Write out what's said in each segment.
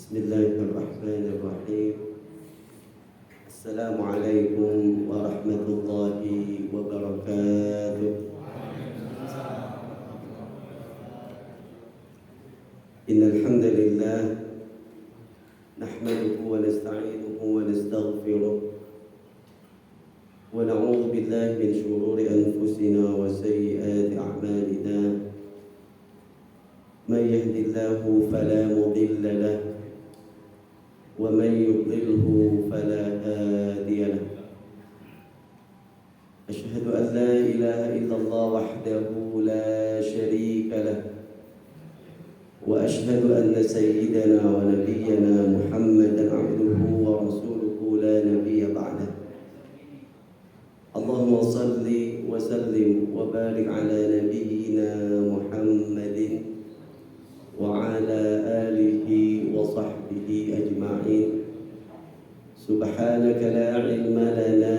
Bismillahirrahmanirrahim. Assalamualaikum warahmatullahi wabarakatuh. Innal hamdalillah nahmaduhu wa nasta'inuhu wa nastaghfiruh wa na'udzu billahi min shururi anfusina wa sayyiati a'malina. Man yahdihillahu fala mudilla lahu ومن يضلله فلا هادي له أشهد أن لا إله إلا الله وحده لا شريك له وأشهد أن سيدنا ونبينا محمدا عبده ورسوله لا نبي بعده اللهم صل وسلم وبارك على نبينا محمد وعلى آله وصحبه أجمعين سبحانك لا علم لنا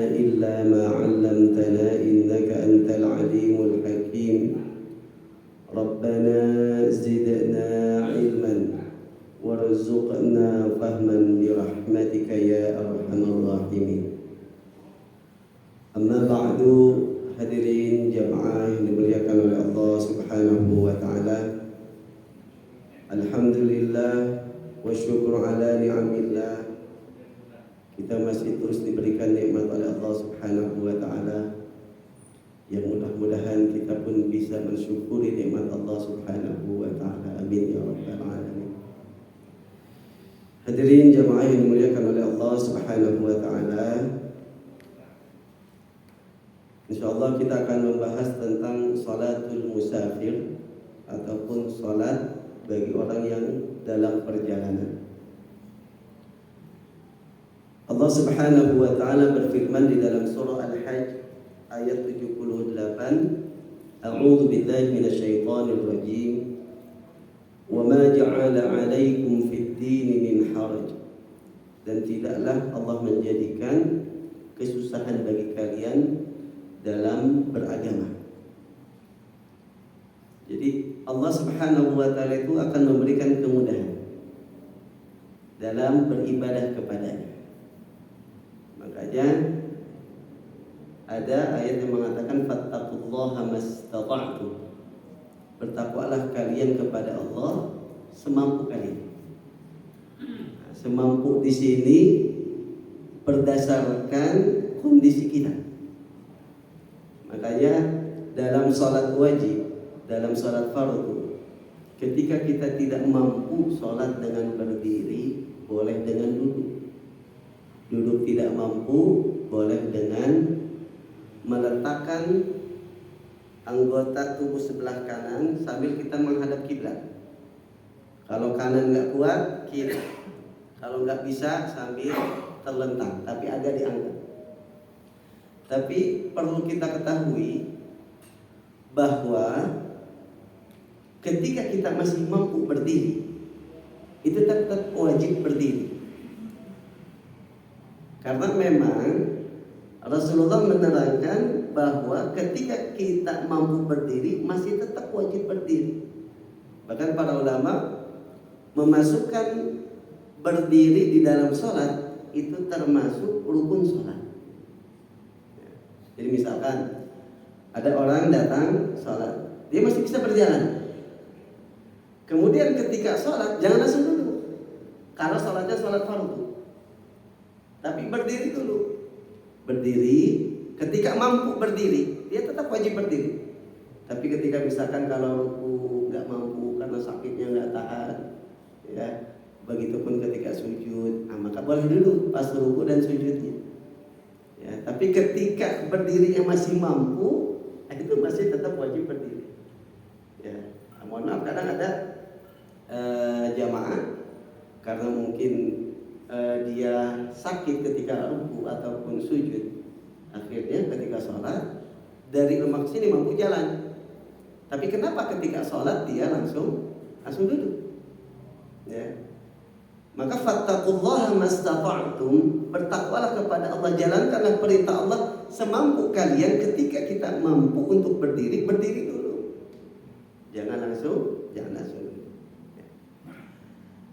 إلا ما علمتنا إنك أنت العليم الحكيم ربنا زدنا علما وارزقنا فهما برحمتك يا أرحم الراحمين. أما بعد hadirin jamaah yang dimuliakan oleh Allah Subhanahu wa taala. Alhamdulillah wa syukur ala ni'amillah. Kita masih terus diberikan nikmat oleh Allah Subhanahu wa taala. Yang mudah-mudahan kita pun bisa mensyukuri nikmat Allah Subhanahu wa taala. Amin ya rabbal alamin. Hadirin jamaah yang dimuliakan oleh Allah Subhanahu wa taala. Insyaallah kita akan membahas tentang salatul musafir ataupun salat bagi orang yang dalam perjalanan. Allah Subhanahu wa taala berfirman di dalam surah Al-Hajj ayat 78, A'udzu billahi minasyaitonir rajim. Wa ma ja'ala 'alaikum fid din min haraj. Dan tidaklah Allah menjadikan kesusahan bagi kalian dalam beragama. Jadi Allah Subhanahu wa taala itu akan memberikan kemudahan dalam beribadah kepadanya. Makanya ada ayat yang mengatakan fattaqullaha mastata'tum. Bertakwalah kalian kepada Allah semampu kalian. Semampu di sini berdasarkan kondisi kita. Makanya dalam salat wajib, dalam salat fardu, ketika kita tidak mampu salat dengan berdiri, boleh dengan duduk. Duduk tidak mampu, boleh dengan meletakkan anggota tubuh sebelah kanan sambil kita menghadap kiblat. Kalau kanan nggak kuat, kiri. Kalau nggak bisa sambil terlentang, tapi agak diangkat. Tapi perlu kita ketahui bahwa ketika kita masih mampu berdiri, itu tetap wajib berdiri. Karena memang Rasulullah menerangkan bahwa ketika kita mampu berdiri, masih tetap wajib berdiri. Bahkan para ulama memasukkan berdiri di dalam sholat itu termasuk rukun sholat. Jadi misalkan ada orang datang sholat, dia masih bisa berjalan. Kemudian ketika sholat, jangan langsung duduk, karena sholatnya sholat fardu. Tapi berdiri dulu. Berdiri, ketika mampu berdiri, dia tetap wajib berdiri. Tapi ketika misalkan kalau ruku nggak mampu karena sakitnya nggak tahan, ya, begitupun ketika sujud, maka boleh dulu pas ruku dan sujudnya. Ya, tapi ketika berdirinya masih mampu, itu masih tetap wajib berdiri. Ya, mohon maaf kadang ada jamaah karena mungkin dia sakit ketika ruku ataupun sujud, akhirnya ketika sholat dari lemak sini mampu jalan. Tapi kenapa ketika sholat dia langsung duduk? Ya. Maka fattaqullaha mastata'tum, bertakwalah kepada Allah, jalankanlah perintah Allah semampu kalian. Ketika kita mampu untuk berdiri, berdiri dulu. Jangan langsung.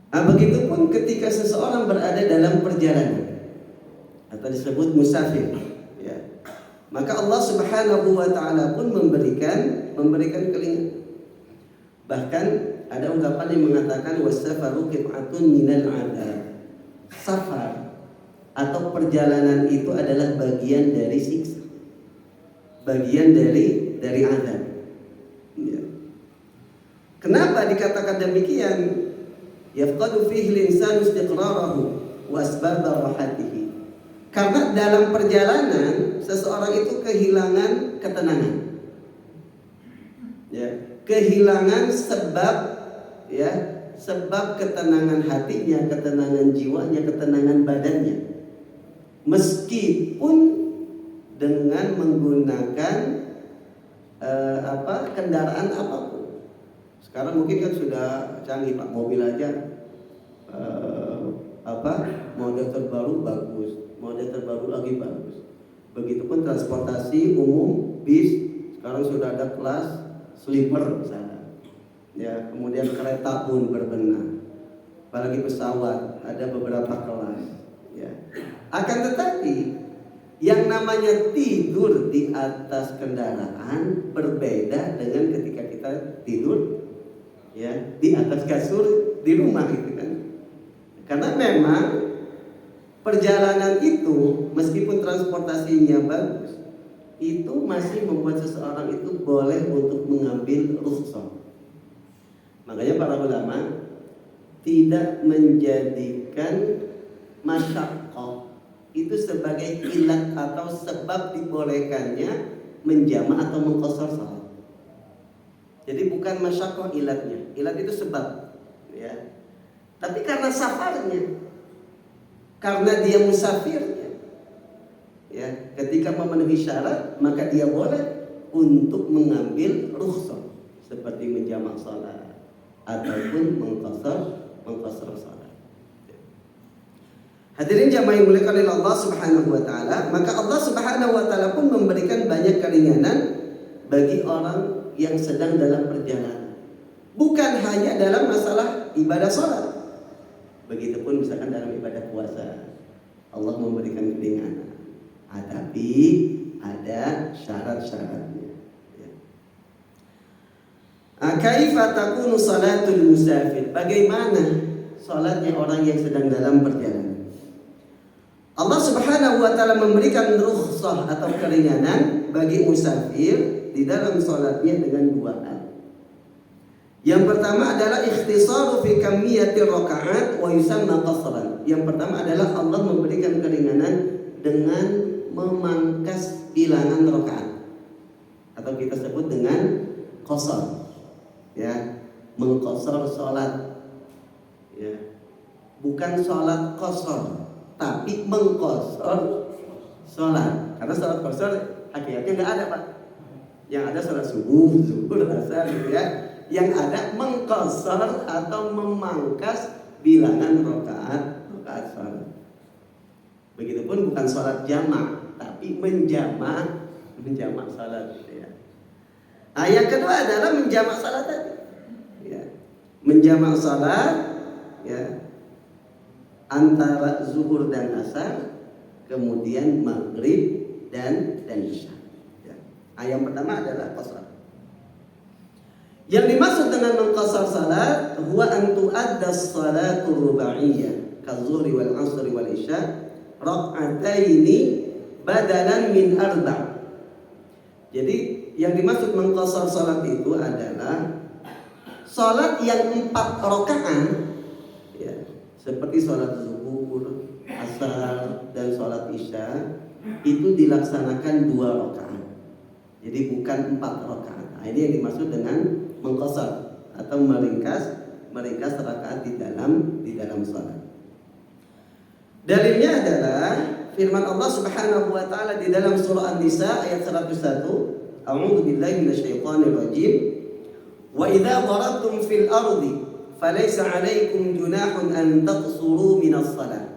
Begitupun ketika seseorang berada dalam perjalanan atau disebut musafir, ya. Maka Allah Subhanahu wa taala pun memberikan keringanan. Bahkan ada ungkapan yang mengatakan wasafaru qit'atun minal 'adzab. Safar atau perjalanan itu adalah bagian dari siksa. Bagian dari azab. Ya. Kenapa dikatakan demikian? Yafqadu fihi al-insanu istiqrarahu wa asbab rahatihi. Karena dalam perjalanan seseorang itu kehilangan ketenangan. Ya, kehilangan sebab ketenangan hatinya, ketenangan jiwanya, ketenangan badannya. Meskipun dengan menggunakan kendaraan apapun. Sekarang mungkin kan sudah canggih Pak, mobil aja model terbaru bagus, model terbaru lagi bagus. Begitupun transportasi umum, bis, sekarang sudah ada kelas sleeper misalnya. Ya, kemudian kereta pun berbenah. Apalagi pesawat ada beberapa kelas, ya. Akan tetapi yang namanya tidur di atas kendaraan berbeda dengan ketika kita tidur, ya, di atas kasur di rumah gitu kan. Karena memang perjalanan itu meskipun transportasinya bagus, itu masih membuat seseorang itu boleh untuk mengambil rukhsah. Makanya para ulama tidak menjadikan masyaqqah itu sebagai ilat atau sebab dibolehkannya menjama' atau mengqashar salat. Jadi bukan masyaqqah ilatnya. Ilat itu sebab, ya. Tapi karena safarnya, karena dia musafirnya, ya, ketika memenuhi syarat maka dia boleh untuk mengambil rukhsah seperti menjamak salat ataupun mengqashar salat. Hadirin jamaah yang dimuliakan oleh Allah Subhanahu wa taala, maka Allah Subhanahu wa taala pun memberikan banyak keringanan bagi orang yang sedang dalam perjalanan. Bukan hanya dalam masalah ibadah salat. Begitupun misalkan dalam ibadah puasa, Allah memberikan keringanan. Tapi ada syarat-syaratnya. Kaifa takunu salatul musafir? Bagaimana salatnya orang yang sedang dalam perjalanan? Allah Subhanahu wa taala memberikan rukhsah atau keringanan bagi musafir di dalam salatnya dengan dua hal. Yang pertama adalah ikhtisaru fi kammiyatir raka'at wa yusamma qasran. Yang pertama adalah Allah memberikan keringanan dengan memangkas bilangan rakaat atau kita sebut dengan qasar. Ya, mengqasar salat. Ya. Bukan salat qasar, tapi mengqasar salat. Karena salat qasar hakikatnya enggak ada, Pak. Yang ada salat subuh, zuhur, asar gitu ya. Yang ada mengqasar atau memangkas bilangan rakaat salat. Begitupun bukan salat jamak, tapi menjamak salat gitu ya. Yang kedua adalah menjamak salat tadi. Ya. Menjamak salat, ya, antara zuhur dan asar, kemudian maghrib dan isya. Ya. Yang pertama adalah qasar. Yang dimaksud dengan mengqasar salat huwa an tu'adda as-salatu ruba'iyyah ka-zuhri wal 'ashri wal isya rak'ataini badalan min arba'. Jadi yang dimaksud mengqasar salat itu adalah salat yang 4 rakaat, ya, seperti salat zuhur, asar dan salat isya itu dilaksanakan 2 rakaat. Jadi bukan 4 rakaat. Nah, ini yang dimaksud dengan mengqasar atau meringkas rakaat di dalam salat. Dalilnya adalah firman Allah Subhanahu wa taala di dalam surah An-Nisa ayat 101. A'udzu billahi minasyaitonir rajim. Wa idza darabtum fil ardi falaysa 'alaikum junahun an taqsuru minas shalah.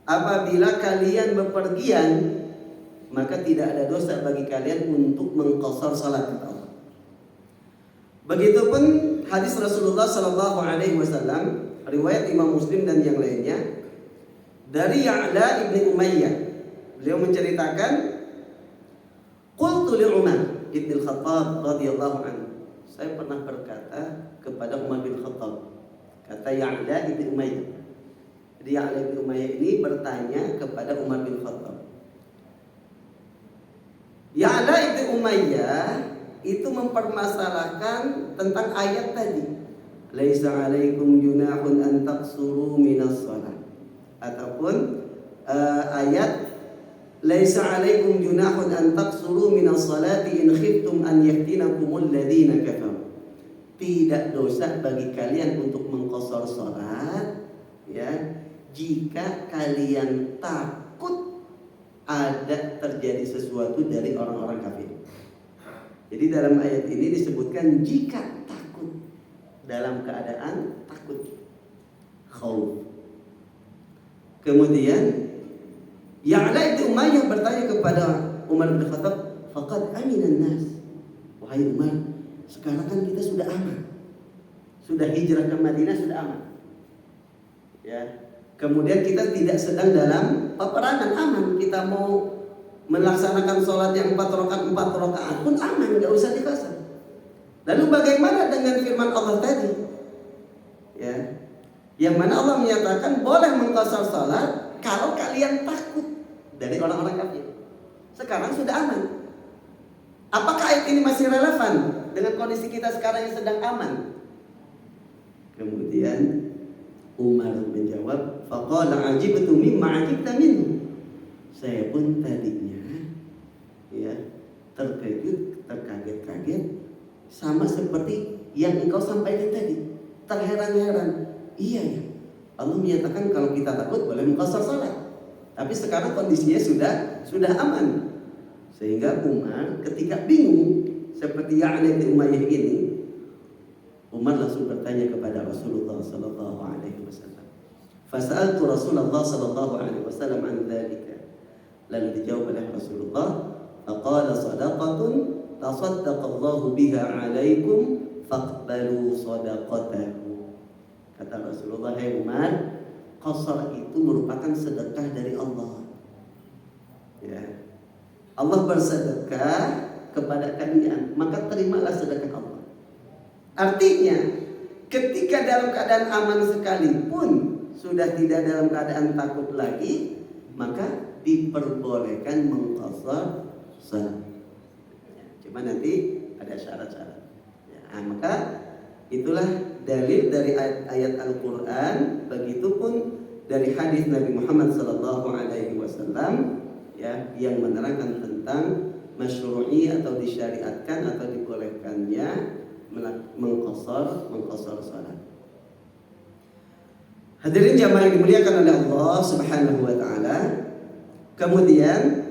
Apabila kalian bepergian, maka tidak ada dosa bagi kalian untuk mengqasar salat. Begitupun hadis Rasulullah sallallahu alaihi wasallam riwayat Imam Muslim dan yang lainnya dari Ya'la ibn Umayyah. Beliau menceritakan, qultu li Umar ibn Khattab radhiyallahu anhu. Saya pernah berkata kepada Umar bin Khattab, kata Ya'la ibn Umayyah. Jadi Ya'la ibn Umayyah ini bertanya kepada Umar bin Khattab. Ya'la ibn Umayyah itu mempermasalahkan tentang ayat tadi. Laisa 'alaikum junahun an taqsuru minas shalah. Ataupun ayat laisa 'alaikum junahun an taqsuru minas salati in khiftum an yaftinakumul ladzina kafaru. Tidak dosa bagi kalian untuk mengqashar salat ya, jika kalian takut ada terjadi sesuatu dari orang-orang kafir. Jadi dalam ayat ini disebutkan jika takut, dalam keadaan takut, khauf. Kemudian Ya'la ibn Umayyah bertanya kepada Umar bin Khattab, faqad aminan nas. Wahai Umar, sekarang kan kita sudah aman, sudah hijrah ke Madinah, sudah aman ya. Kemudian kita tidak sedang dalam peperangan, aman. Kita mau melaksanakan sholat yang 4 rakaat pun aman, nggak usah dipasang. Lalu bagaimana dengan firman Allah tadi? Ya, yang mana Allah menyatakan boleh mengqashar sholat kalau kalian takut dari orang-orang kafir. Sekarang sudah aman. Apakah ayat ini masih relevan dengan kondisi kita sekarang yang sedang aman? Kemudian Umar menjawab, faqala ajibtu mimma ajibta minhu. Saya pun tadinya ya terkaget-kaget sama seperti yang engkau sampaikan tadi, terheran-heran. Iya ya, Allah menyatakan kalau kita takut boleh mengqashar salat, tapi sekarang kondisinya sudah aman. Sehingga Umar ketika bingung seperti Ya'la bin Umayyah ini, Umar langsung bertanya kepada Rasulullah sallallahu alaihi wasallam. Fasa'altu Rasulullah sallallahu alaihi wasallam an dzalika. Lalu dijawab oleh Rasulullah, faqala sadaqatun tasaddaqallahu biha 'alaikum faqbalu sadaqatahu. Kata Rasulullah, hai Umar, qashar itu merupakan sedekah dari Allah. Ya. Allah bersedekah kepada kalian, maka terimalah sedekah Allah. Artinya, ketika dalam keadaan aman sekalipun sudah tidak dalam keadaan takut lagi, maka diperbolehkan mengqashar salat. Ya, cuma nanti ada syarat-syarat. Ya, maka itulah dalil dari ayat Al-Quran, begitupun dari hadis Nabi Muhammad SAW ya, yang menerangkan tentang masyru'i atau disyariatkan atau dibolehkannya mengqashar salat. Hadirin jamaah yang dimuliakan oleh Allah Subhanahu wa taala. Kemudian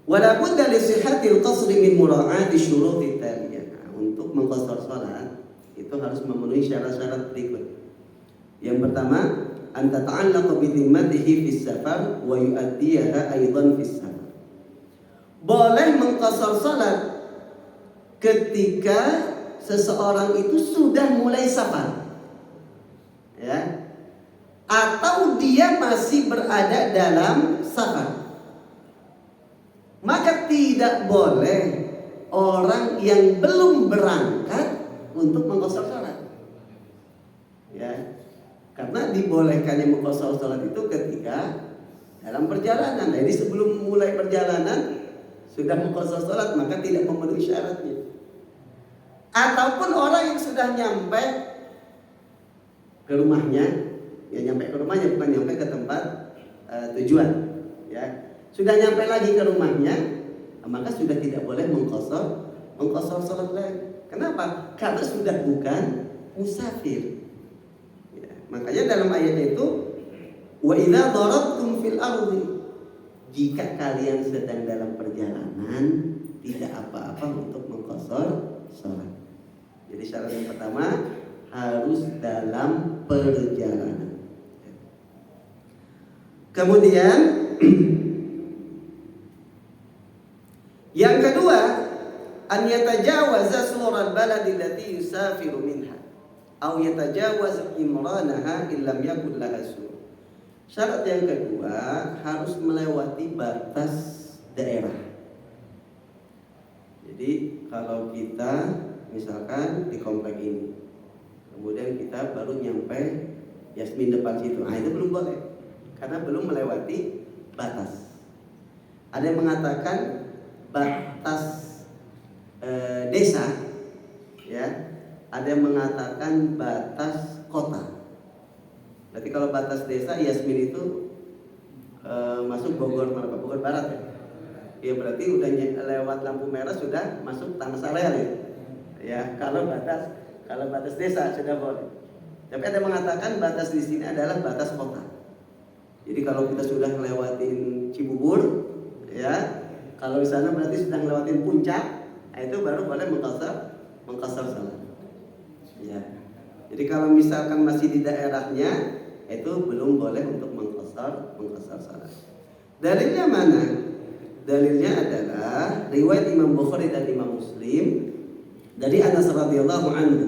wala budda li sihhatil qasri min mura'ati syuruti taliyah. Untuk mengqashar salat itu harus memenuhi syarat-syarat berikut. Yang pertama, an tata'allaqa bi dhimmatihi fis safar wa yu'addiyaha aidan fis safar. Boleh mengqashar salat ketika seseorang itu sudah mulai safar, ya, atau dia masih berada dalam safar. Maka tidak boleh orang yang belum berangkat untuk mengqashar salat, ya, karena dibolehkannya mengqashar salat itu ketika dalam perjalanan. Jadi sebelum mulai perjalanan sudah mengqashar salat, maka tidak memenuhi syaratnya. Ataupun orang yang sudah nyampe ke rumahnya, ya nyampe ke rumahnya bukan nyampe ke tempat tujuan, ya, sudah nyampe lagi ke rumahnya, maka sudah tidak boleh mengqashar salat lagi. Kenapa? Karena sudah bukan musafir. Ya, makanya dalam ayat itu, wa idza darabtum fil ardi, jika kalian sedang dalam perjalanan tidak apa-apa untuk mengqashar salat. Jadi syarat yang pertama harus dalam perjalanan. Kemudian yang kedua, an yatajawaza sural baladi allati yusafiru minha. au yatajawaz imranaha illam yakun laha sur. Syarat yang kedua harus melewati batas daerah. Jadi kalau kita misalkan di komplek ini, kemudian kita baru nyampe Yasmin depan situ, itu belum boleh karena belum melewati batas. Ada yang mengatakan batas desa, ya. Ada yang mengatakan batas kota. Berarti kalau batas desa Yasmin itu masuk Bogor, Bogor Barat ya. Ya berarti udah lewat lampu merah sudah masuk Taman Sareal ya. Ya kalau batas desa sudah boleh. Tapi ada yang mengatakan batas di sini adalah batas kota. Jadi kalau kita sudah ngelewatin Cibubur, ya kalau di sana berarti sudah ngelewatin puncak, itu baru boleh mengqasar salat. Ya. Jadi kalau misalkan masih di daerahnya, itu belum boleh untuk mengqasar salat. Dalilnya mana? Dalilnya adalah riwayat Imam Bukhari dan Imam Muslim dari Anas radhiyallahu anhu.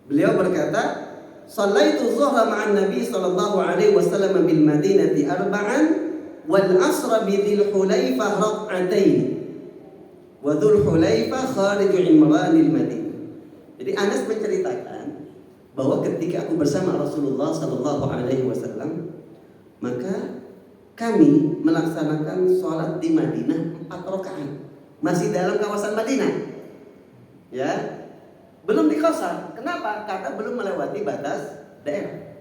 Beliau berkata, "Shallaitu dhuhra ma'an Nabi sallallahu alaihi wasallam bil Madinati arba'an wal 'asra bi Dzil Hulaifah rak'atain. Wa Dzul Hulaifah kharij Imranil Madinah." Jadi Anas menceritakan bahwa ketika aku bersama Rasulullah sallallahu alaihi wasallam, maka kami melaksanakan sholat di Madinah 4 rakaat, masih dalam kawasan Madinah, ya, belum diqasar. Kenapa? Karena belum melewati batas daerah.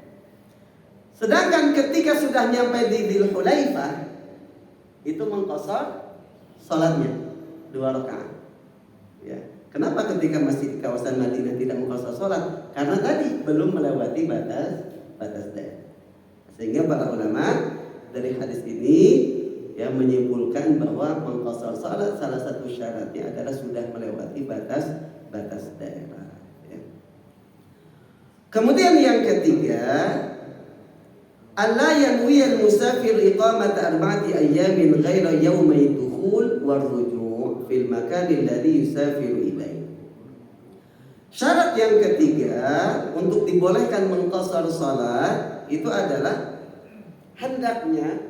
Sedangkan ketika sudah nyampe di Dzul Hulaifah, itu mengqasar sholatnya 2 rakaat. Ya. Kenapa ketika masih di kawasan Madinah tidak mengqasar sholat? Karena tadi belum melewati batas daerah. Sehingga para ulama dari hadis ini yang menyimpulkan bahwa mengqasar salat salah satu syaratnya adalah sudah melewati batas daerah. Ya. Kemudian yang ketiga, alla yanwiyal musafir iqamata arba'ati ayyamin ghaira yaumai dukhul war ruju' fil makan alladhi yusafiru ilaihi. Syarat yang ketiga untuk dibolehkan mengqasar salat itu adalah hendaknya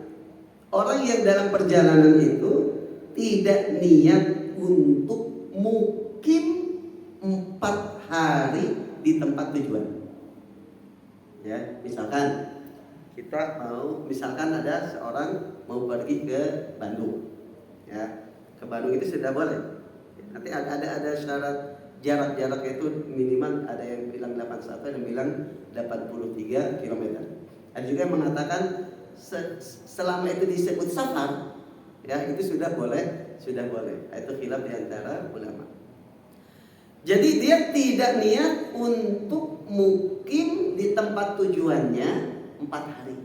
orang yang dalam perjalanan itu tidak niat untuk mukim 4 hari di tempat tujuan. Ya, misalkan misalkan ada seorang mau pergi ke Bandung, ya, ke Bandung itu sudah boleh. Nanti ada syarat jarak itu minimal, ada yang bilang 81, ada yang bilang 83 km. Ada juga yang mengatakan selama itu disebut safar, ya itu sudah boleh. Itu khilaf di antara ulama. Jadi dia tidak niat untuk mukim di tempat tujuannya 4 hari.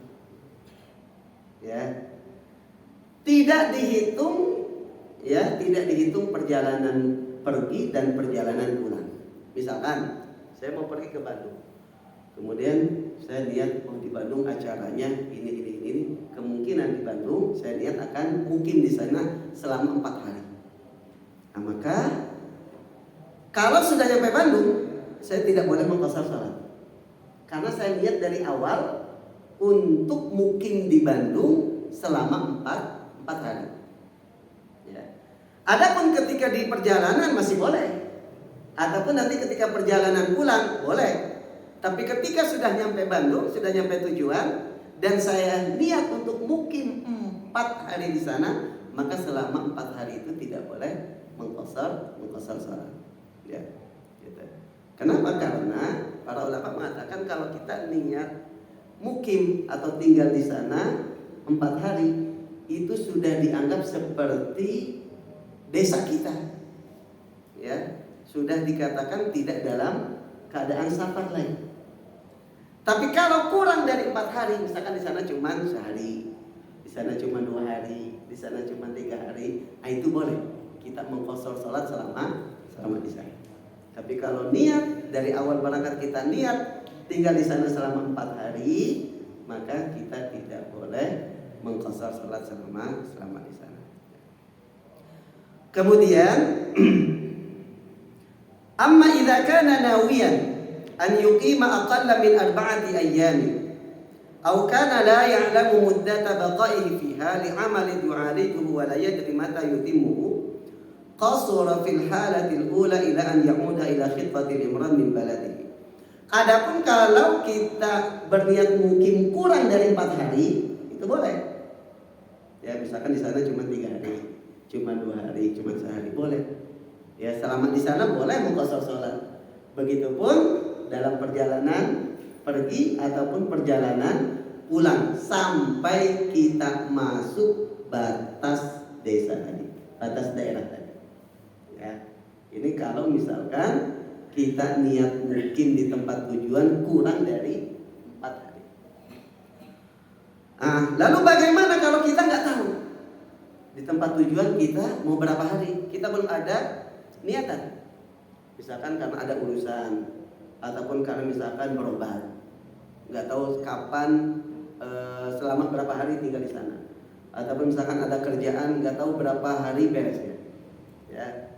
Ya. Tidak dihitung perjalanan pergi dan perjalanan pulang. Misalkan saya mau pergi ke Bandung. Kemudian saya niat di Bandung acaranya ini. Kemungkinan di Bandung saya niat akan mukim di sana selama 4 hari. Nah, maka kalau sudah sampai Bandung, saya tidak boleh mengqasar salat. Karena saya niat dari awal untuk mukim di Bandung selama 4 hari. Ya. Adapun ketika di perjalanan masih boleh. Ataupun nanti ketika perjalanan pulang boleh. Tapi ketika sudah nyampe Bandung, sudah nyampe tujuan, dan saya niat untuk mukim 4 hari di sana, maka selama 4 hari itu tidak boleh mengqasar salat. Ya, gitu. Kenapa? Karena para ulama mengatakan kalau kita niat mukim atau tinggal di sana 4 hari, itu sudah dianggap seperti desa kita. Ya, sudah dikatakan tidak dalam keadaan safar lagi. Tapi kalau kurang dari 4 hari, misalkan di sana cuma sehari, di sana cuma 2 hari, di sana cuma 3 hari, itu boleh kita mengqasar salat selama di sana. Tapi kalau niat dari awal berangkat kita niat tinggal di sana selama 4 hari, maka kita tidak boleh mengqasar salat selama di sana. Kemudian amma idza kana nawiyan an yuqima aqalla min arba'ati ayyamin aw kana la ya'lamu muddata baqaihi fiha li'amalin yu'alijuhu wa la yadri mata yutimmuhu qasura fil halati al-ula ila an ya'uda ila khitbati al-imran min baladihi. Adapun kalau kita berniat mukim kurang dari 4 hari, itu boleh. Ya, misalkan di sana cuma 3 hari, cuma 2 hari, cuma sehari, boleh. Ya, selama di sana boleh mengqashar salat. Begitupun dalam perjalanan pergi ataupun perjalanan pulang sampai kita masuk batas desa tadi, batas daerah tadi. Ya, ini kalau misalkan kita niat mukim di tempat tujuan kurang dari 4 hari. Lalu bagaimana kalau kita nggak tahu di tempat tujuan kita mau berapa hari? Kita belum ada niatan. Misalkan karena ada urusan ataupun karena misalkan berobat, nggak tahu kapan selama berapa hari tinggal di sana, ataupun misalkan ada kerjaan nggak tahu berapa hari beresnya. Ya.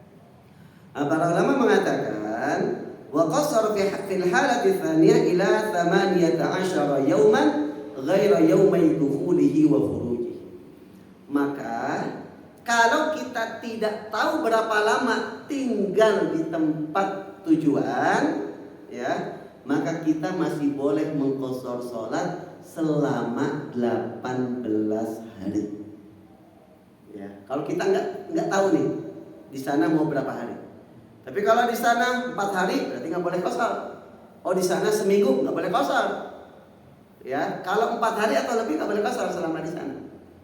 Para ulama mengatakan wa qasar fil halati tsaniyah ila 18 yawman ghaira yaumai dukhulihi wa khurujihi. Maka kalau kita tidak tahu berapa lama tinggal di tempat tujuan, ya, maka kita masih boleh mengqashar salat selama 18 hari. Ya, kalau kita nggak tahu nih di sana mau berapa hari. Tapi kalau di sana 4 hari berarti nggak boleh qashar. Oh, di sana seminggu nggak boleh qashar. Ya, kalau 4 hari atau lebih nggak boleh qashar selama di sana.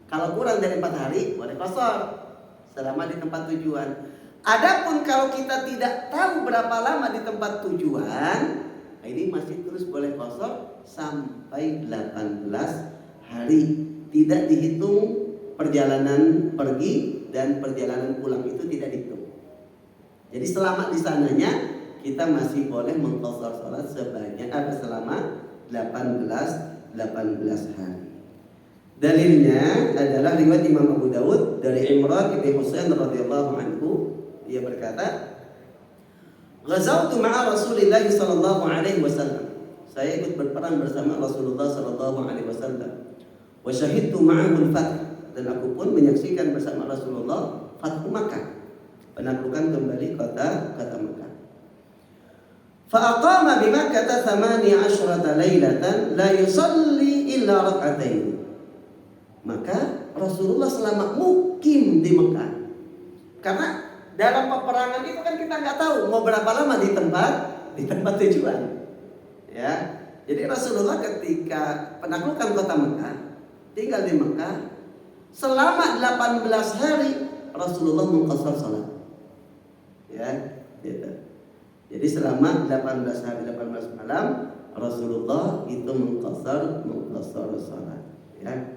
Kalau kurang dari 4 hari boleh qashar selama di tempat tujuan. Adapun kalau kita tidak tahu berapa lama di tempat tujuan, ini masih terus boleh qashar sampai 18 hari. Tidak dihitung perjalanan pergi dan perjalanan pulang, itu tidak dihitung. Jadi selama di sananya kita masih boleh mengqashar salat selama 18 hari. Dalilnya adalah riwayat Imam Abu Dawud dari Imran bin Husain radhiyallahu anhu. Dia berkata, "Ghazawtu ma'a Rasulillah sallallahu alaihi wasallam." Saya ikut berperang bersama Rasulullah sallallahu alaihi wasallam. Wa syahidtu ma'ahu al-fath, dan aku pun menyaksikan bersama Rasulullah Fathu Makkah, penaklukan kembali kota Makkah. Fa aqama bi Makkah 18 lailatan la yusalli illa rak'atain. Maka Rasulullah selama mukim di Mekah, karena dalam peperangan itu kan kita nggak tahu mau berapa lama di tempat tujuan. Ya, jadi Rasulullah ketika penaklukan kota Mekah, tinggal di Mekah selama 18 hari Rasulullah mengqashar salat. Ya, gitu. Jadi selama 18 hari 18 malam Rasulullah itu mengqashar salat. Ya.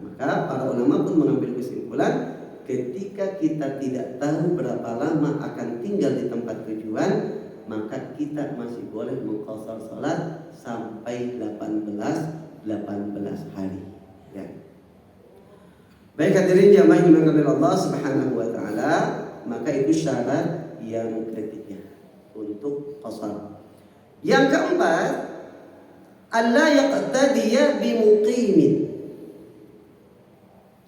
Maka para ulama pun mengambil kesimpulan, ketika kita tidak tahu berapa lama akan tinggal di tempat tujuan, maka kita masih boleh mengqashar salat sampai 18 hari. Ya. Baik hadirin jamaah yang dimuliakan Allah Subhanahu wa taala, maka itu syarat yang ketiga untuk qashar. Yang keempat, alla yaqtadiya bi muqimin.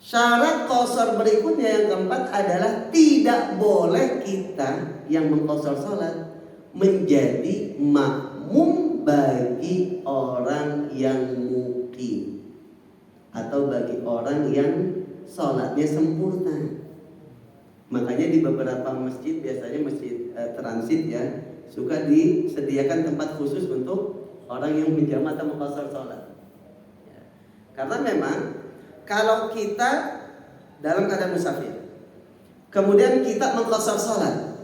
Syarat qashar berikutnya yang keempat adalah tidak boleh kita yang mengqashar salat menjadi makmum bagi orang yang muqim atau bagi orang yang salatnya sempurna. Makanya di beberapa masjid, biasanya masjid transit ya, suka disediakan tempat khusus untuk orang yang menjamak atau mengqashar salat. Ya. Karena memang kalau kita dalam keadaan musafir, kemudian kita mengqashar salat,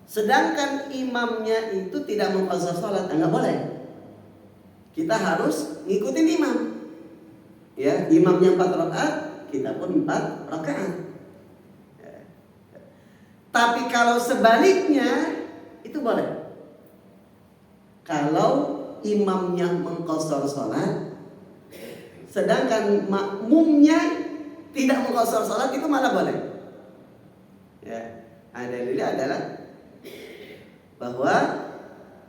sedangkan imamnya itu tidak mengqashar salat, enggak boleh. Kita harus ngikutin imam. Ya, imamnya 4 rakaat, kita pun 4 rakaat. Ya. Tapi kalau sebaliknya itu boleh. Kalau imamnya mengqashar salat, sedangkan makmumnya tidak mengqashar salat, itu malah boleh. Ya, dalilnya adalah bahwa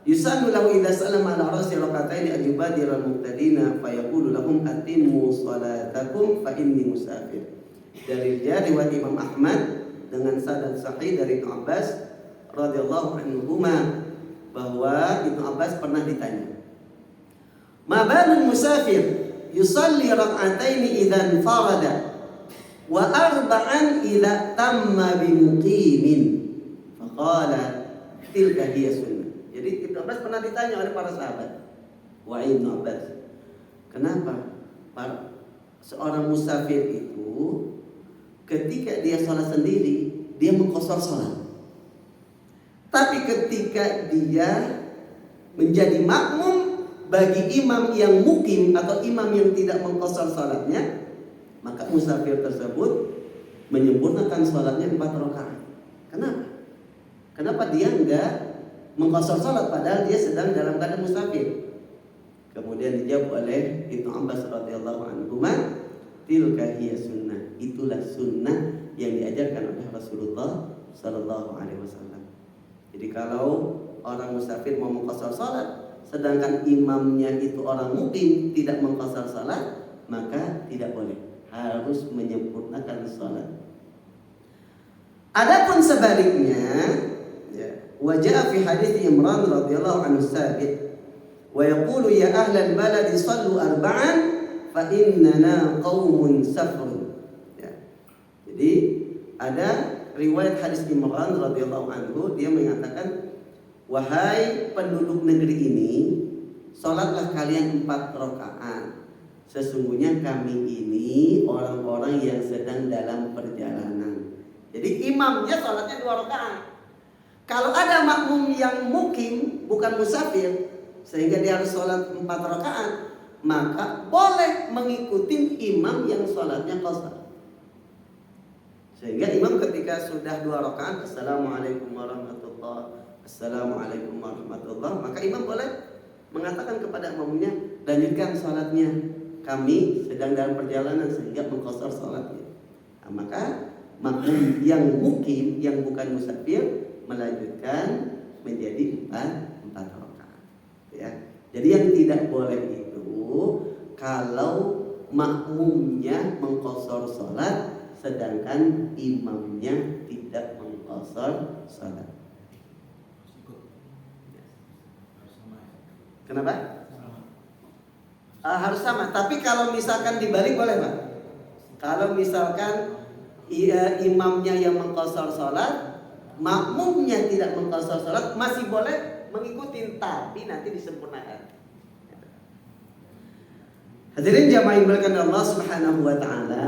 Yusannu lahu idza salama ala ra'si rak'ataini an yubadira al-muqtadina fa yaqulu lahum atimmu salatakum fa inni musafir. Dari riwayat Imam Ahmad dengan sanad sahih dari Ibnu Abbas radhiyallahu anhuma bahwa Ibnu Abbas pernah ditanya, "Ma balul musafir yusalli rak'ataini idza farada wa arba'an idza tamma bi muqimin?" Faqala tilka hiya sunnah. Jadi Ibnu Abbas pernah ditanya oleh para sahabat, wahai Ibnu Abbas, kenapa seorang musafir itu ketika dia sholat sendiri dia mengqashar sholat, tapi ketika dia menjadi makmum bagi imam yang mukim atau imam yang tidak mengqashar sholatnya, maka musafir tersebut menyempurnakan sholatnya 4 rakaat. Kenapa? Kenapa dia enggak mengqashar sholat padahal dia sedang dalam keadaan musafir? Kemudian dijawab oleh Ibnu Abbas radhiyallahu anhu, tilka hiya sunnah. Itulah sunnah yang diajarkan oleh Rasulullah sallallahu alaihi wasallam. Jadi kalau orang musafir mau mengqashar sholat sedangkan imamnya itu orang mukim tidak mengqashar sholat, maka tidak boleh, harus menyempurnakan sholat. Adapun sebaliknya, wajah fi hadits Imran radhiyallahu anhu sabit wa yaqulu ya ahlal balad sallu arba'an fa innana qaumun safrun. Jadi ada riwayat hadis Imran radhiyallahu anhu, dia mengatakan, wahai penduduk negeri ini, salatlah kalian 4 rakaat. Sesungguhnya kami ini orang-orang yang sedang dalam perjalanan. Jadi imamnya salatnya 2 rakaat. Kalau ada makmum yang mukim bukan musafir sehingga dia harus sholat 4 rakaat, maka boleh mengikuti imam yang sholatnya qashar. Sehingga imam ketika sudah 2 rakaat, assalamualaikum warahmatullah, assalamualaikum warahmatullah, maka imam boleh mengatakan kepada makmumnya, lanjutkan sholatnya, kami sedang dalam perjalanan sehingga mengqashar sholatnya. Nah, maka makmum yang mukim yang bukan musafir melanjutkan menjadi 4 rakaat. Ya. Jadi yang tidak boleh itu kalau makmumnya mengqashar salat sedangkan imamnya tidak mengqashar salat. Kenapa? Harus sama. Tapi kalau misalkan dibalik boleh, Pak. Kalau misalkan imamnya yang mengqashar salat, makmumnya tidak mengqashar salat, masih boleh mengikuti, tapi nanti disempurnakan. Hadirin jamaah yang dimuliakan Allah Subhanahu wa taala,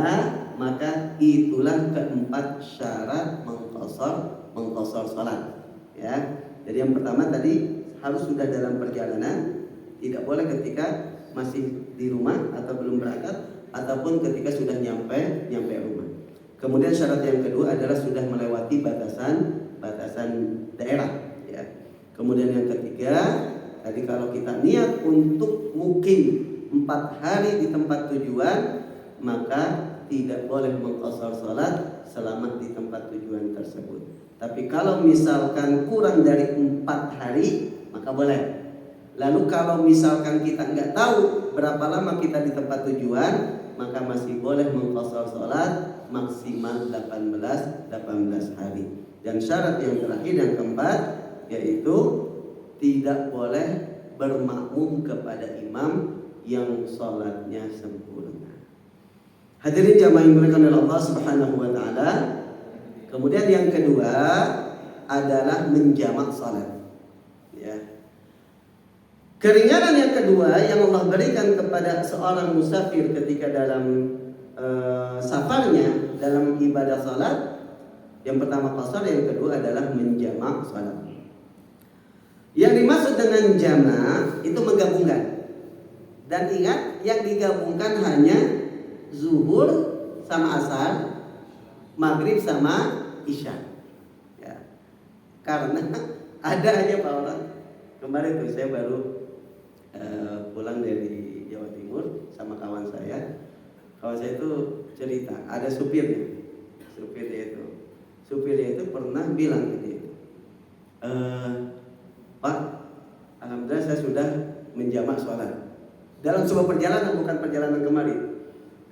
maka itulah keempat syarat mengqashar salat. Ya. Jadi yang pertama tadi harus sudah dalam perjalanan, tidak boleh ketika masih di rumah atau belum berangkat ataupun ketika sudah nyampe rumah. Kemudian syarat yang kedua adalah sudah melewati batasan daerah, ya. Kemudian yang ketiga, tadi kalau kita niat untuk mukim 4 hari di tempat tujuan, maka tidak boleh mengqashar salat selama di tempat tujuan tersebut. Tapi kalau misalkan kurang dari 4 hari, maka boleh. Lalu kalau misalkan kita nggak tahu berapa lama kita di tempat tujuan, maka masih boleh mengqashar salat maksimal 18 hari. Dan syarat yang terakhir yang keempat yaitu tidak boleh bermakmum kepada imam yang salatnya sempurna. Hadirin jamaah yang dimuliakan oleh Allah Subhanahu wa taala. Kemudian yang kedua adalah menjamak salat. Ya. Keringanan yang kedua yang Allah berikan kepada seorang musafir ketika dalam safarnya dalam ibadah salat, yang pertama qashar, yang kedua adalah menjamak salat. Yang dimaksud dengan jamak itu menggabungkan. Dan ingat, yang digabungkan hanya zuhur sama asar, maghrib sama isya. Ya. Karena ada aja Pak orang, kemarin tuh saya baru pulang dari Jawa Timur sama kawan saya. Kawan saya itu cerita, ada supirnya itu pernah bilang gitu, Pak, menjamak sholat dalam sebuah perjalanan, bukan perjalanan kemarin.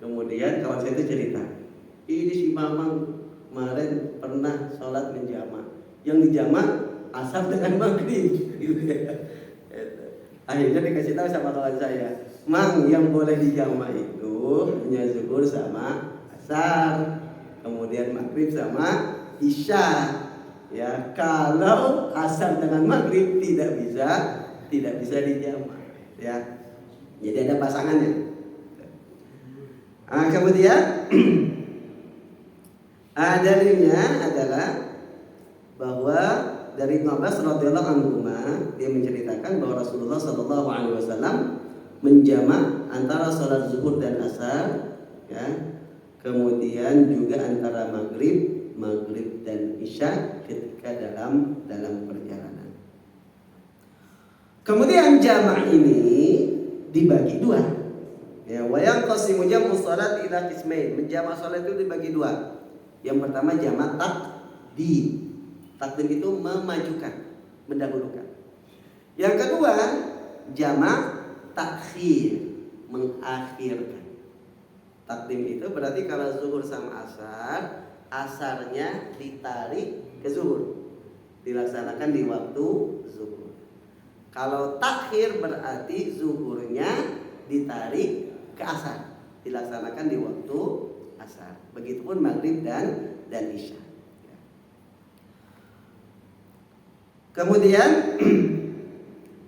Kemudian kawan saya itu cerita, ini si Mamang kemarin pernah sholat menjamak, yang dijamak asar dengan maghrib. Akhirnya dikasih tahu sama kawan saya, Mang, yang boleh dijamak itu hanya zuhur sama asar, kemudian maghrib sama isya. Ya, kalau asar dengan maghrib tidak bisa dijamak. Ya, jadi ada pasangannya. Kemudian dalilnya adalah bahwa dari Ibnu Abbas radhiyallahu anhu, dia menceritakan bahwa Rasulullah sallallahu alaihi wasallam menjamak antara sholat zuhur dan asar, ya. Kemudian juga antara maghrib dan isya ketika dalam perjalanan. Kemudian jamak ini dibagi dua. Ya, wa yanqasimu jam'u shalat ila qismain. Menjamak salat itu dibagi dua. Yang pertama jamak takdim. Takdim itu memajukan, mendahulukan. Yang kedua jamak takhir, mengakhirkan. Takdim itu berarti kalau zuhur sama asar, asarnya ditarik ke zuhur, dilaksanakan di waktu zuhur. Kalau takhir berarti zuhurnya ditarik ke asar, dilaksanakan di waktu asar. Begitupun maghrib dan isya. Kemudian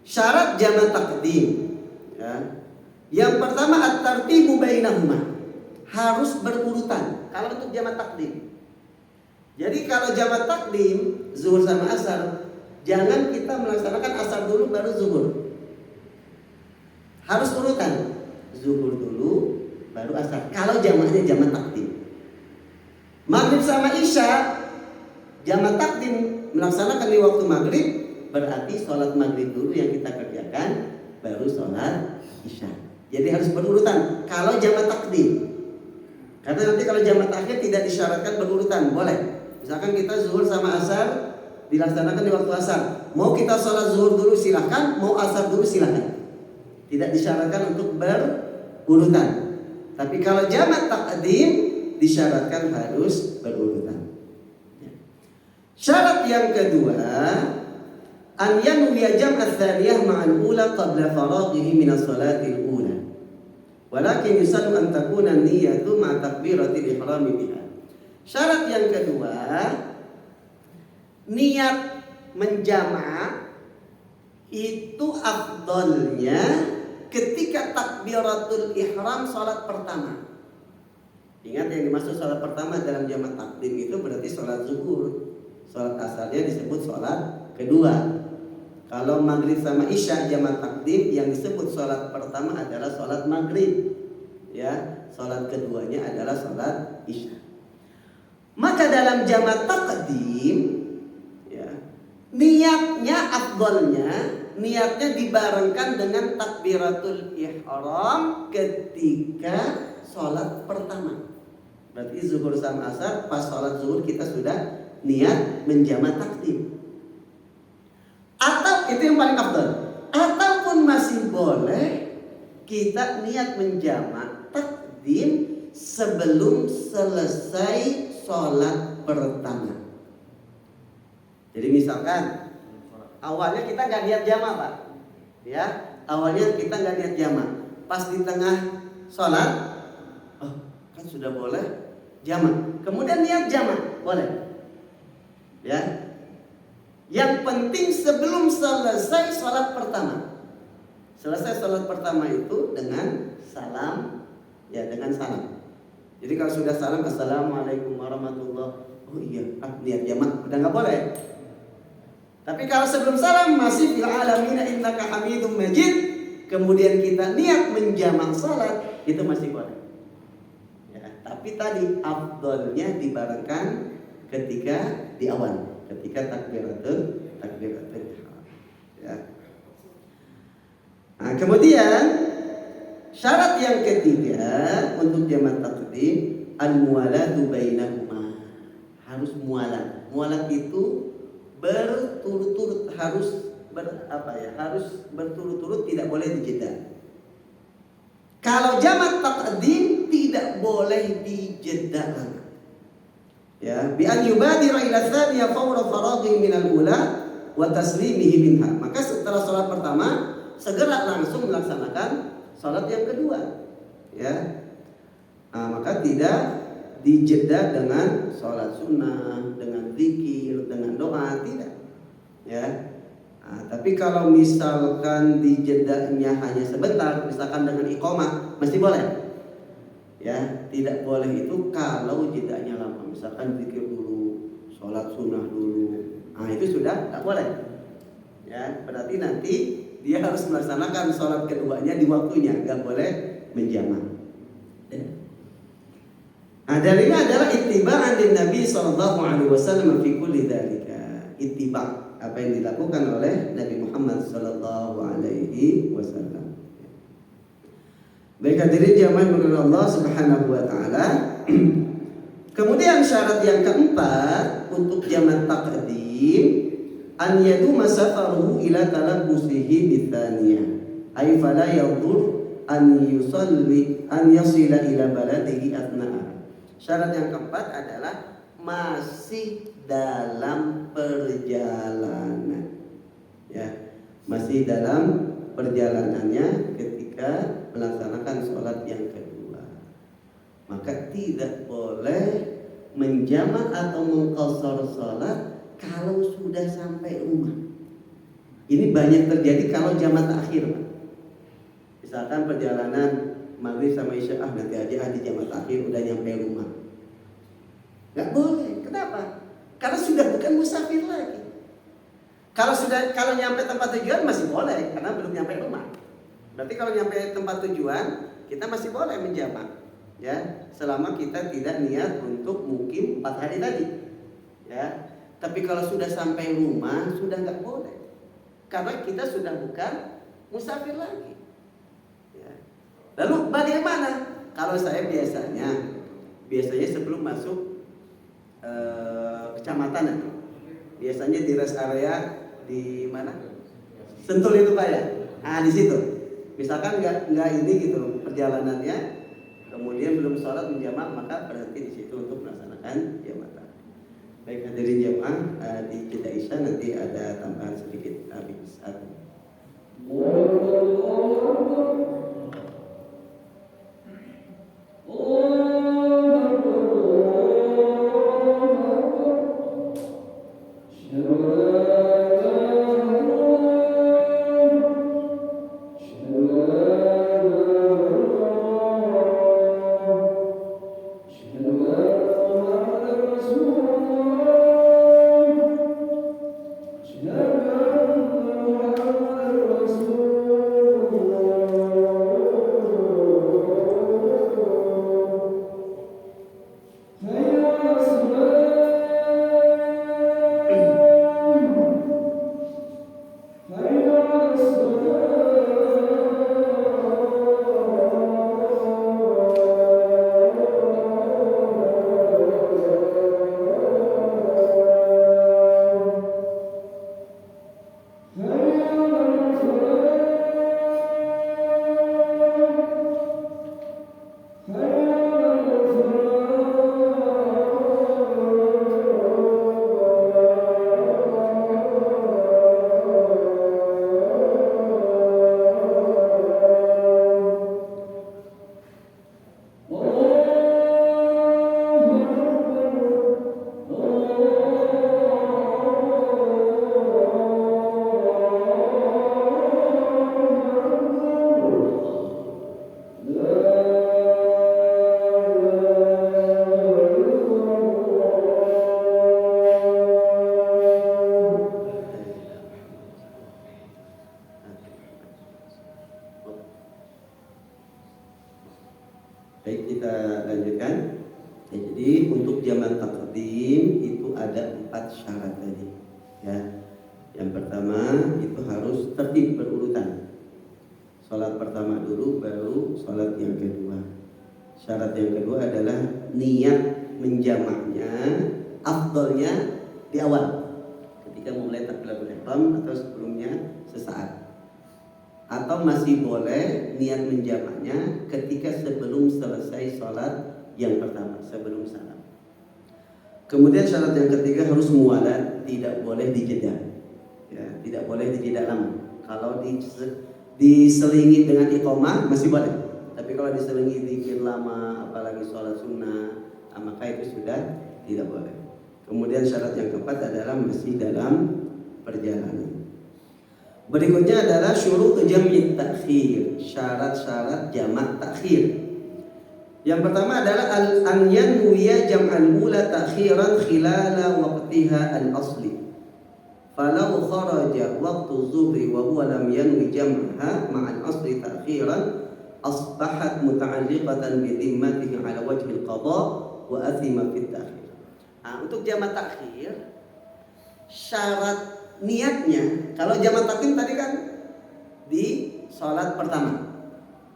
syarat jamak takdim, ya. Yang pertama at-tartibu bainahuma, harus berurutan kalau untuk jamak takdim. Jadi kalau jamak takdim zuhur sama asar, jangan kita melaksanakan asar dulu baru zuhur. Harus urutan, zuhur dulu baru asar. Kalau jamaknya jamak takdim. Maghrib sama isya, jamak takdim melaksanakan di waktu maghrib, berarti sholat maghrib dulu yang kita kerjakan, baru sholat isya. Jadi harus berurutan kalau jamak takdim. Karena nanti kalau jamak takhir tidak disyaratkan berurutan, boleh. Misalkan kita zuhur sama asar dilaksanakan di waktu asar, mau kita sholat zuhur dulu silahkan, mau asar dulu silahkan. Tidak disyaratkan untuk berurutan. Tapi kalau jamak takdim disyaratkan harus berurutan. Syarat yang kedua, an yanwiya jam' ats-tsaniyah ma'al ula qabla faraghihi min as-salatil ula. Walakin yusannu an takuna an-niyyatu ma'a takbiratil ihram biha. Syarat yang kedua, niat menjamak itu afdolnya ketika takbiratul ihram salat pertama. Ingat yang dimaksud salat pertama dalam jamak takdim itu berarti salat zuhur. Salat asalnya disebut salat kedua. Kalau maghrib sama isya jamak takdim, yang disebut salat pertama adalah salat maghrib. Ya, salat keduanya adalah salat isya. Maka dalam jamak takdim, ya, niatnya afdolnya, niatnya dibarengkan dengan takbiratul ihram ketika salat pertama. Berarti zuhur sama asar, pas salat zuhur kita sudah niat menjamak takdim. Atau itu yang paling afdal. Ataupun masih boleh kita niat menjamak takdim sebelum selesai salat pertama. Jadi misalkan awalnya kita nggak niat jamak, Pak. Ya, awalnya kita nggak niat jamak. Pas di tengah salat, oh, kan sudah boleh jamak. Kemudian niat jamak, boleh. Ya. Yang penting sebelum selesai salat pertama. Selesai salat pertama itu dengan salam, ya, dengan salam. Jadi kalau sudah salam, assalamualaikum warahmatullahi wabarakatuh. Oh iya, niat jamak udah nggak boleh. Tapi kalau sebelum salam masih fil alamin innaka hamidum majid, kemudian kita niat menjamak salat, itu masih boleh. Ya, tapi tadi afdolnya dibarengkan ketika di awal, ketika takbiratul ihram. Ya. Nah, kemudian syarat yang ketiga untuk jamak takdim al-muwalatu bainahuma. Harus mualat. Mualat itu berturut-turut, harus harus berturut-turut, tidak boleh dijeda. Kalau jamak taqdim tidak boleh dijeda. Ya, bi an yubadira ila tsaniyah fawra faraghi min al-ula wa taslimihi minha. Maka setelah salat pertama segera langsung melaksanakan salat yang kedua. Ya. Maka tidak dijeda dengan salat sunnah, dengan zikir, dengan doa, tidak. Ya. Tapi kalau misalkan dijedanya hanya sebentar, misalkan dengan iqamah, mesti boleh. Ya, tidak boleh itu kalau jedanya lama. Misalkan zikir dulu, sholat sunnah dulu, itu sudah tak boleh. Ya, berarti nanti dia harus melaksanakan sholat keduanya di waktunya, nggak boleh menjamak. Dalilnya adalah ittiba'an din Nabi sallallahu alaihi wasallam fi kulli dzalika. Ittiba' apa yang dilakukan oleh Nabi Muhammad sallallahu alaihi wasallam. Baik hadirin jamaah menurut Allah Subhanahu wa taala. Kemudian syarat yang keempat untuk jamak taqdim, an yaduma safaruhu ila talabbusihi bithaniyah. Ay fala yadur an yasila ila baladihi atna'a. Syarat yang keempat adalah masih dalam perjalanan. Ya, masih dalam perjalanannya ketika melaksanakan sholat yang kedua, maka tidak boleh menjamak atau mengqashar sholat kalau sudah sampai rumah. Ini banyak terjadi kalau jamak takhir. Misalkan perjalanan maghrib sama isya, nanti aja di jamak takhir, udah nyampe rumah. Nggak boleh. Kenapa? Karena sudah bukan musafir lagi. Kalau nyampe tempat tujuan masih boleh karena belum nyampe rumah. Berarti kalau nyampe tempat tujuan kita masih boleh menjamak, ya, selama kita tidak niat untuk mukim 4 hari tadi, ya. Tapi kalau sudah sampai rumah sudah nggak boleh, karena kita sudah bukan musafir lagi. Ya. Lalu bagaimana? Kalau saya biasanya sebelum masuk kecamatan, biasanya di rest area di mana? Sentul itu Pak ya. Di situ. Misalkan nggak ini gitu perjalanannya, kemudian belum sholat menjamak, maka berhenti di situ untuk melaksanakan jamak. Baik hadirin jamaah, di jeda isya nanti ada tambahan sedikit habis. Baik, kita lanjutkan. Jadi untuk jamak taqdim itu ada 4 syarat tadi. Ya. Yang pertama itu harus tertib berurutan. Salat pertama dulu baru salat yang kedua. Syarat yang kedua adalah niat menjamaknya, afdalnya di awal. Ketika memulai takbiratul ihram atau sebelumnya atau masih boleh niat menjamaknya ketika sebelum selesai sholat yang pertama, sebelum salam. Kemudian syarat yang ketiga harus muwalat, tidak boleh dijeda. Ya, tidak boleh dijeda lama. Kalau diselingi dengan iqamah masih boleh. Tapi kalau diselingi dikir lama, apalagi sholat sunnah, maka itu sudah tidak boleh. Kemudian syarat yang keempat adalah masih dalam perjalanan. Berikutnya adalah syurut jam'i takhir, syarat-syarat jamak takhir. Yang pertama adalah an yanwiya jam'al ula takhiran khilala waqtiha al-asli. Falau kharaja waqtu zuhri wa huwa lam yanwi jam'aha ma'al asli takhiran asbahat muta'alliqatan bi dhimmatihi ala wajhi al-qada wa athima fit takhir. Untuk jamak takhir syarat niatnya, kalau jamak takdim tadi kan di sholat pertama,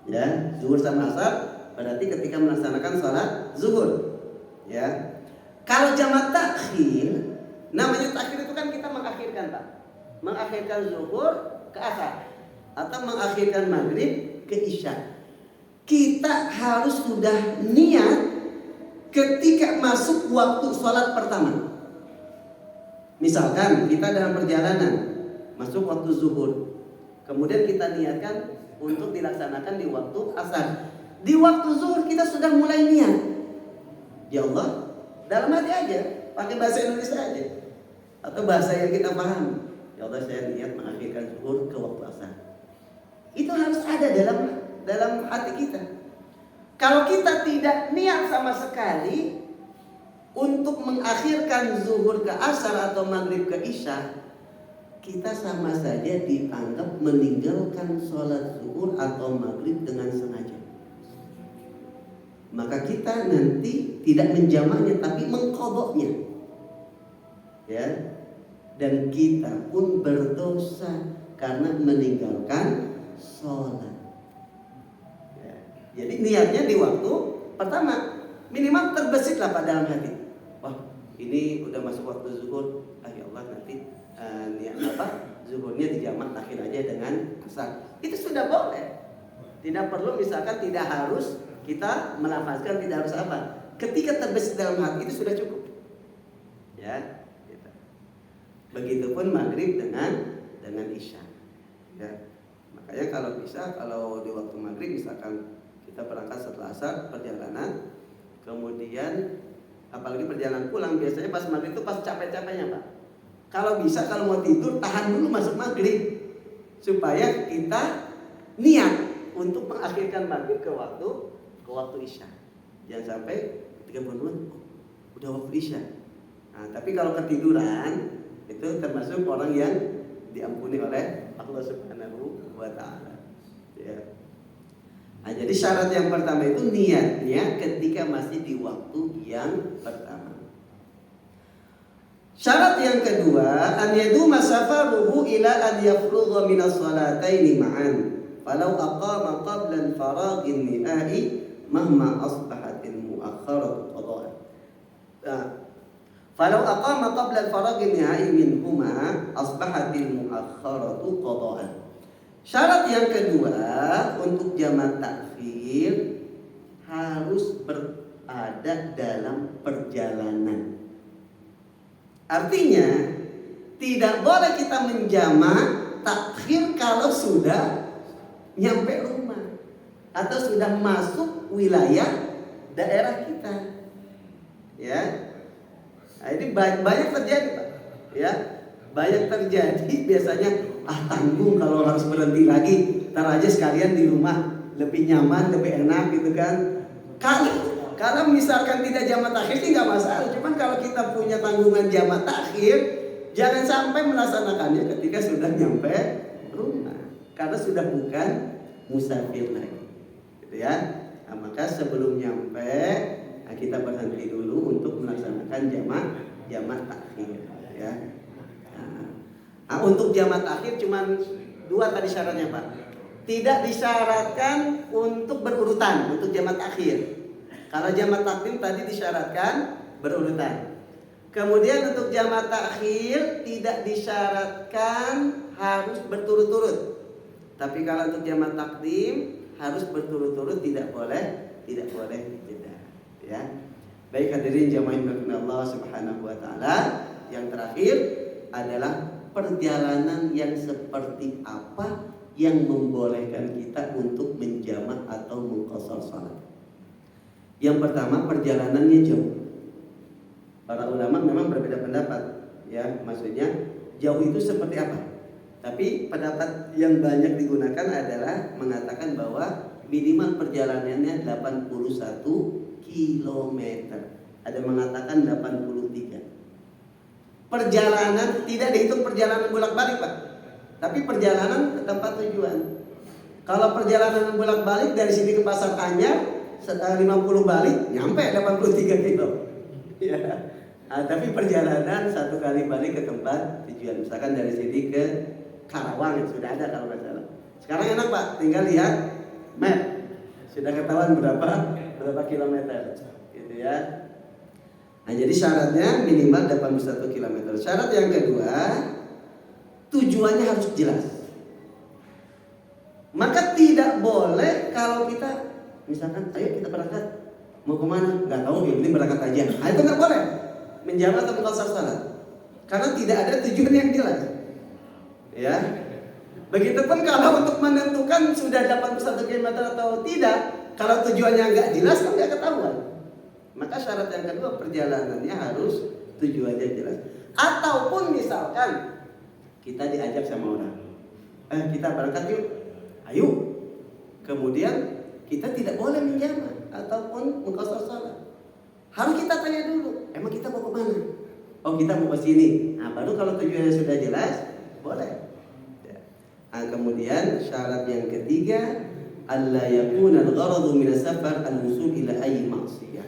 ya, zuhur sama asar, berarti ketika melaksanakan sholat zuhur, ya. Kalau jamak takhir, namanya takhir itu kan kita mengakhirkan, Pak, mengakhirkan zuhur ke asar atau mengakhirkan maghrib ke isya. Kita harus sudah niat ketika masuk waktu sholat pertama. Misalkan kita dalam perjalanan masuk waktu zuhur, kemudian kita niatkan untuk dilaksanakan di waktu asar. Di waktu zuhur kita sudah mulai niat, ya Allah, dalam hati aja, pakai bahasa Indonesia aja atau bahasa yang kita paham. Ya Allah, saya niat mengakhirkan zuhur ke waktu asar. Itu harus ada dalam hati kita. Kalau kita tidak niat sama sekali untuk mengakhirkan zuhur ke asar atau maghrib ke isya, kita sama saja dianggap meninggalkan sholat zuhur atau maghrib dengan sengaja. Maka kita nanti tidak menjamaknya tapi mengqadhanya, ya. Dan kita pun berdosa karena meninggalkan sholat, ya. Jadi niatnya di waktu pertama, minimal terbesitlah pada dalam hati. Wah, ini udah masuk waktu zuhur. Ya Allah, nanti niat zuhurnya dijamak takhir aja dengan asar. Itu sudah boleh. Tidak perlu, misalkan tidak harus kita melafazkan, tidak harus apa. Ketika terbesit dalam hati itu sudah cukup. Ya, gitu. Begitupun maghrib dengan isya. Ya. Makanya kalau bisa, kalau di waktu maghrib misalkan kita berangkat setelah asar perjalanan, kemudian apalagi perjalanan pulang, biasanya pas maghrib itu pas capek-capeknya, Pak. Kalau bisa, kalau mau tidur tahan dulu masuk maghrib supaya kita niat untuk mengakhirkan maghrib ke waktu isya. Jangan sampai ketika bangun udah waktu isya. Nah, tapi kalau ketiduran itu termasuk orang yang diampuni oleh Allah Subhanahu wa taala. Ya. Nah, jadi syarat yang pertama itu niatnya ketika masih di waktu yang pertama. Syarat yang kedua, an yaduma safaruhu ila an yafrugha min as-salataini ma'an. Falau aqama qabla al-faraghin nihai mahma asbahatil mu'akhkharatu qada'an. Falau aqama qabla al-faraghin nihai minhuma asbahatil mu'akhkharatu qada'an. Syarat yang kedua untuk jamak takhir harus berada dalam perjalanan. Artinya tidak boleh kita menjamak takhir kalau sudah nyampe rumah atau sudah masuk wilayah daerah kita. Ya. Nah, ini banyak terjadi, Pak. Ya. Banyak terjadi biasanya, tanggung kalau harus berhenti lagi, ntar aja sekalian di rumah lebih nyaman, lebih enak gitu kan. Kalau misalkan tidak jamak takhir sih nggak masalah. Cuman kalau kita punya tanggungan jamak takhir, jangan sampai melaksanakannya ketika sudah nyampe rumah, karena sudah bukan musafir lagi, gitu ya. Nah, maka sebelum nyampe, kita berhenti dulu untuk melaksanakan jamak takhir, ya. Nah, untuk jamak takhir cuman 2 tadi syaratnya, Pak. Tidak disyaratkan untuk berurutan untuk jamak takhir. Kalau jamak takdim tadi disyaratkan berurutan. Kemudian untuk jamak takhir tidak disyaratkan harus berturut-turut. Tapi kalau untuk jamaah takdim harus berturut-turut, tidak boleh dijeda. Ya. Baik hadirin jamaah yang dirahmati Allah Subhanahu wa taala, yang terakhir adalah perjalanan yang seperti apa yang membolehkan kita untuk menjamak atau mengqashar salat. Yang pertama, perjalanannya jauh. Para ulama memang berbeda pendapat, ya, maksudnya jauh itu seperti apa? Tapi pendapat yang banyak digunakan adalah mengatakan bahwa minimal perjalanannya 81 km. Ada mengatakan 83. Perjalanan tidak dihitung perjalanan bolak-balik, Pak. Tapi perjalanan ke tempat tujuan. Kalau perjalanan bolak-balik dari sini ke Pasar Anyar, setelah 50 balik, nyampe 83 kilo. Ya. Nah, tapi perjalanan satu kali balik ke tempat tujuan. Misalkan dari sini ke Karawang, yang sudah ada kalau nggak salah. Sekarang enak, Pak, tinggal lihat map. Sudah ketahuan berapa kilometer, gitu ya. Nah, jadi syaratnya minimal 81 km. Syarat yang kedua, tujuannya harus jelas. Maka tidak boleh kalau kita misalkan, ayo kita berangkat, mau kemana? Nggak tahu, yang penting berangkat aja. Nah, itu nggak boleh menjamak atau mengqashar salat, karena tidak ada tujuan yang jelas. Ya. Begitupun kalau untuk menentukan sudah 81 km atau tidak, kalau tujuannya nggak jelas kan nggak ketahuan. Maka syarat yang kedua, perjalanannya harus tujuannya jelas. Ataupun misalkan kita diajak sama orang, kita berangkat yuk, ayo. Kemudian kita tidak boleh menjamak ataupun mengqashar salat. Harus kita tanya dulu, emang kita mau kemana? Oh, kita mau ke sini. Nah, baru kalau tujuannya sudah jelas, boleh. Nah, kemudian syarat yang ketiga, alla yakuna al-gharadu min as-safar al-wusul ila ayyi ma'siyah.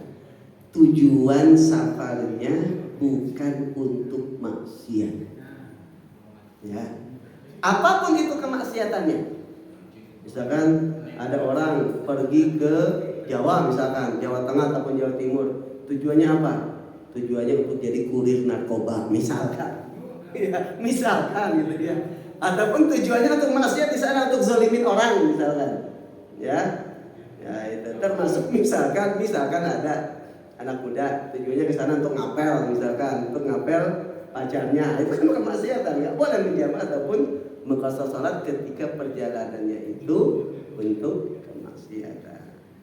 Tujuan safarnya bukan untuk maksiat. Ya. Apapun itu kemaksiatannya. Misalkan ada orang pergi ke Jawa, misalkan Jawa Tengah ataupun Jawa Timur, tujuannya apa? Tujuannya untuk jadi kurir narkoba, misalkan. Ya, misalkan gitu ya. Ataupun tujuannya untuk maksiat di sana, untuk zalimin orang misalkan. Ya. Ya, itu termasuk misalkan ada anak muda tujuannya ke sana untuk ngapel, misalkan untuk ngapel pacarnya. Itu kan kemaksiatan, enggak boleh menjamak ataupun mengqashar salat ketika perjalanannya itu untuk kemaksiatan.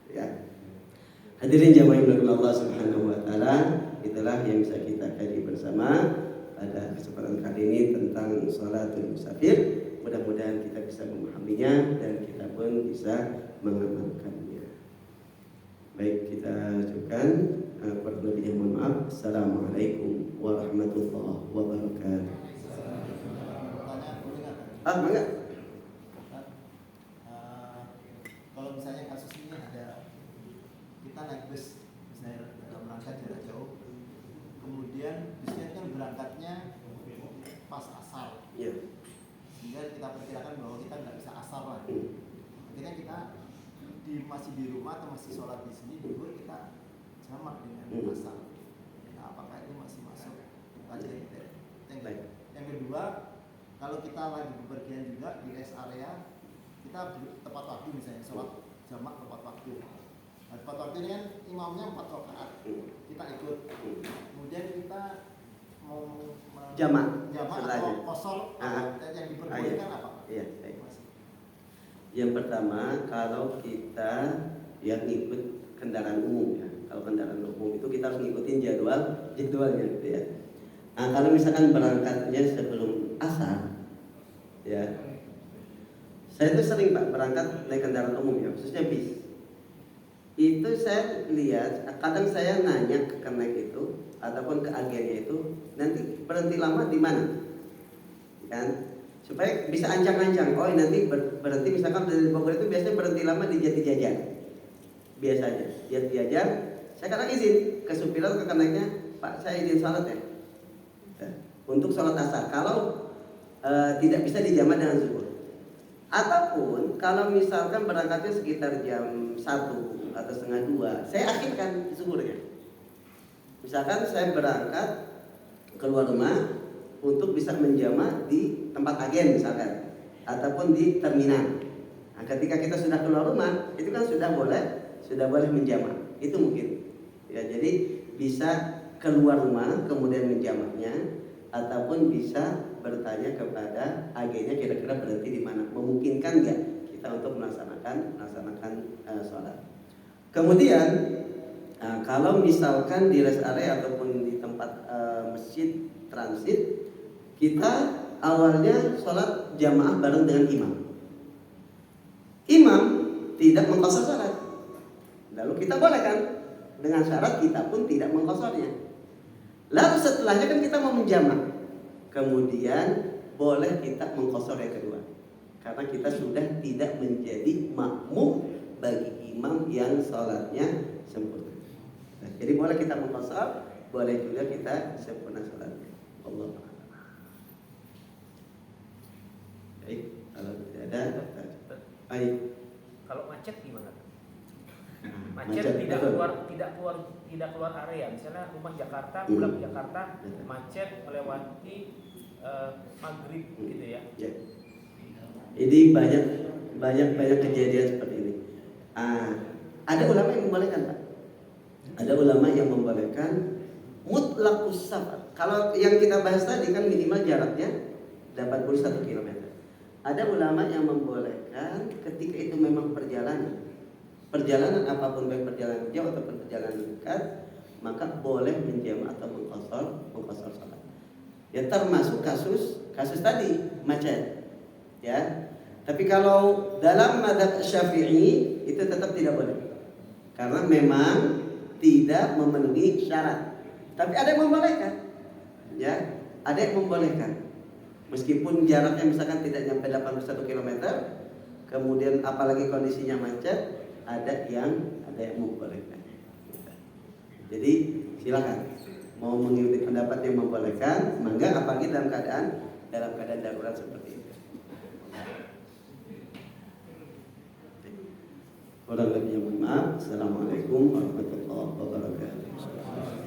Ya. Hadirin jamaah yang dirahmati Allah Subhanahu wa taala, itulah yang bisa kita kaji bersama pada kesempatan kali ini tentang salatul musafir. Mudah-mudahan kita bisa memahaminya dan kita pun bisa mengamalkannya. Baik, kita ucapkan kurang lebihnya mohon maaf. Assalamualaikum warahmatullahi wabarakatuh. Mangga. Kalau misalnya kasus ini ada, kita naik bus misalnya berangkat jarak jauh, kemudian busnya kan berangkatnya pas asar, sehingga kita perkirakan bahwa kita nggak bisa asar lagi. Akhirnya kita masih di rumah atau masih sholat di sini, dulu kita jamak dengan asar. Nah, apakah itu masih masuk kajian? Yang kedua, kalau kita lagi bepergian juga di rest area, kita tepat waktu, misalnya sholat jamak tepat waktu. Nah, tepat waktu ini kan imamnya 4 rakaat, kita ikut. Kemudian kita mau jamak atau qashar, yang diperbolehkan apa? Iya, baik. Yang pertama, kalau kita yang ikut kendaraan umum ya. Kalau kendaraan umum itu kita harus ngikutin jadwalnya gitu ya. Nah, kalau misalkan berangkatnya sebelum asar, ya, saya tuh sering Pak berangkat naik kendaraan umum ya, khususnya bis. Itu saya lihat, kadang saya nanya ke kenek itu ataupun ke agennya itu, nanti berhenti lama di mana, kan? Supaya bisa ancang-ancang. Oh, nanti berhenti misalkan dari Bogor itu biasanya berhenti lama di Jati Jajar. Biasanya Jati Jajar. Saya kadang izin ke supir atau ke keneknya, Pak, saya izin salat ya. Untuk salat asar. Kalau tidak bisa dijamak dengan zuhur. Ataupun kalau misalkan berangkatnya sekitar jam 1 atau setengah 2, saya akhirkan zuhurnya. Misalkan saya berangkat keluar rumah untuk bisa menjamak di tempat agen misalkan, ataupun di terminal. Nah, ketika kita sudah keluar rumah, itu kan sudah boleh menjamak. Itu mungkin. Ya, jadi bisa keluar rumah kemudian menjamaknya, ataupun bisa bertanya kepada agennya kira-kira berhenti di mana, memungkinkan nggak kita untuk melaksanakan sholat. Kemudian kalau misalkan di rest area ataupun di tempat masjid transit, kita awalnya sholat jamaah bareng dengan imam. Imam tidak mengqashar sholat, lalu kita boleh kan dengan syarat kita pun tidak mengqasharnya. Lalu setelahnya kan kita mau menjamak, kemudian boleh kita mengqashar yang kedua, karena kita sudah tidak menjadi makmum bagi imam yang sholatnya sempurna. Nah, jadi boleh kita mengqashar, boleh juga kita sempurna sholatnya. Allah. Baik, kalau tidak ada, baik. Kalau macet gimana? Macet, Macet betul. tidak keluar area. Misalnya rumah Jakarta, pulang ke Jakarta, macet melewati maghrib gitu ya. Ya. Ini banyak kejadian seperti ini. Ada ulama yang membolehkan, Pak. Ada ulama yang membolehkan mutlaqus safar. Kalau yang kita bahas tadi kan minimal jaraknya 81 km. Ada ulama yang membolehkan ketika itu memang perjalanan apapun, baik perjalanan jauh ataupun perjalanan dekat, maka boleh menjamak atau mengqashar salat. Ya, termasuk kasus tadi macet. Ya. Tapi kalau dalam mazhab Syafi'i itu tetap tidak boleh. Karena memang tidak memenuhi syarat. Tapi ada yang membolehkan. Ya, ada yang membolehkan. Meskipun jaraknya misalkan tidak sampai 81 km, kemudian apalagi kondisinya macet, ada yang membolehkan. Jadi silakan mau mengikuti pendapat yang membolehkan, mangga, apalagi dalam keadaan darurat seperti itu. Kurang lebihnya mohon maaf. Assalamualaikum warahmatullahi wabarakatuh.